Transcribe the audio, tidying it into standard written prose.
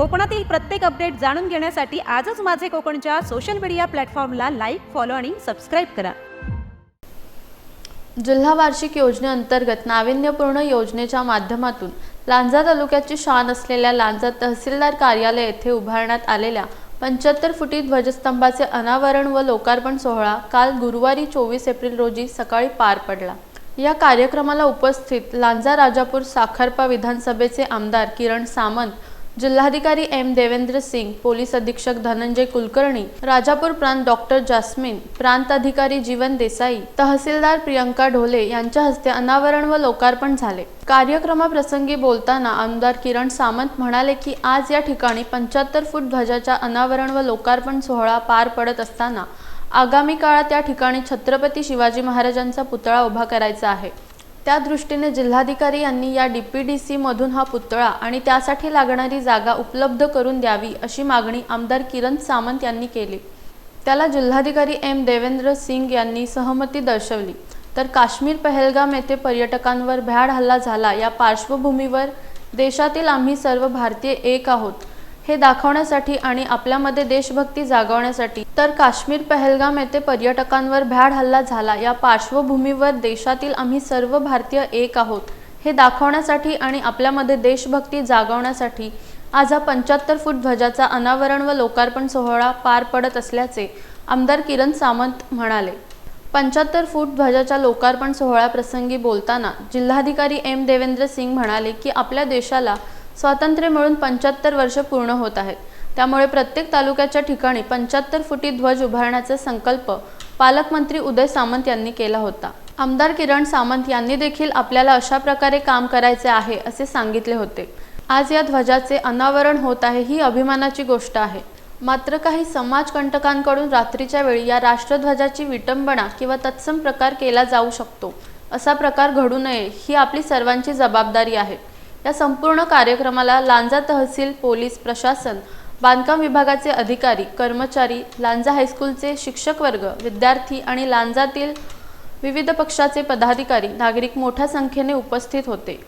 कोकणातील प्रत्येक अपडेट जाणून घेण्यासाठी आजच माझे कोकणच्या सोशल मीडिया प्लॅटफॉर्मला लाईक, फॉलो आणि सबस्क्राईब करा। जिल्हा वार्षिक योजनेअंतर्गत नाविन्यपूर्ण योजनेच्या माध्यमातून लांजा तालुक्याची शान असलेल्या लांजा तहसीलदार कार्यालय येथे उभारण्यात आलेल्या 75 फुटी ध्वजस्तंभाचे अनावरण व लोकार्पण सोहळा काल गुरुवारी 24 एप्रिल रोजी सकाळी पार पडला। या कार्यक्रमाला उपस्थित लांजा राजापूर साखरपा विधानसभेचे आमदार किरण सामंत, जिल्हाधिकारी एम देवेंद्र सिंग, पोलीस अधीक्षक धनंजय कुलकर्णी, राजापूर प्रांत डॉक्टर जास्मिन, प्रांत अधिकारी जीवन देसाई, तहसीलदार प्रियंका ढोले यांच्या हस्ते अनावरण व लोकार्पण झाले। कार्यक्रमाप्रसंगी बोलताना आमदार किरण सामंत म्हणाले की आज या ठिकाणी 75 फूट ध्वजाच्या अनावरण व लोकार्पण सोहळा पार पडत असताना आगामी काळात या ठिकाणी छत्रपती शिवाजी महाराजांचा पुतळा उभा करायचा आहे। त्या दृष्टीने जिल्हाधिकारी यांनी या डीपीडीसी मधून हा पुतळा आणि त्यासाठी लागणारी जागा उपलब्ध करून द्यावी अशी मागणी आमदार किरण सामंत यांनी केली। त्याला जिल्हाधिकारी एम देवेंद्र सिंग यांनी सहमती दर्शवली। तर काश्मीर पहलगाम येथे पर्यटकांवर भ्याड हल्ला झाला या पार्श्वभूमीवर देशातील आम्ही सर्व भारतीय एक आहोत हे दाखवण्यासाठी आणि आपल्यामध्ये देशभक्ती जागवण्यासाठी तर काश्मीर पहलगाम येथे पर्यटकांवर भ्याड हल्ला झाला या पार्श्वभूमीवर देशातील आम्ही सर्व भारतीय एक आहोत हे दाखवण्यासाठी आणि आपल्यामध्ये देशभक्ती जागवण्यासाठी आज हा 75 फूट ध्वजाचा अनावरण व लोकार्पण सोहळा पार पडत असल्याचे आमदार किरण सामंत म्हणाले। 75 फूट ध्वजाच्या लोकार्पण सोहळ्याप्रसंगी बोलताना जिल्हाधिकारी एम देवेंद्र सिंग म्हणाले की आपल्या देशाला स्वातंत्र्य मिळून 75 वर्ष पूर्ण होत आहेत। त्यामुळे प्रत्येक तालुक्याच्या ठिकाणी 75 फुटी ध्वज उभारण्याचा संकल्प पालकमंत्री उदय सामंत यांनी केला होता। आमदार किरण सामंत यांनी देखील आपल्याला अशा प्रकारे काम करायचे आहे असे सांगितले होते। आज या ध्वजाचे अनावरण होत आहे ही अभिमानाची गोष्ट आहे। मात्र काही समाजकंटकांकडून रात्रीच्या वेळी या राष्ट्रध्वजाची विटंबना किंवा तत्सम प्रकार केला जाऊ शकतो। असा प्रकार घडू नये ही आपली सर्वांची जबाबदारी आहे। या संपूर्ण कार्यक्रमाला लांजा तहसील, पोलीस प्रशासन, बांधकाम विभागाचे अधिकारी, कर्मचारी, लांजा हायस्कूलचे शिक्षक वर्ग, विद्यार्थी आणि लांजातील विविध पक्षाचे पदाधिकारी, नागरिक मोठ्या संख्येने उपस्थित होते।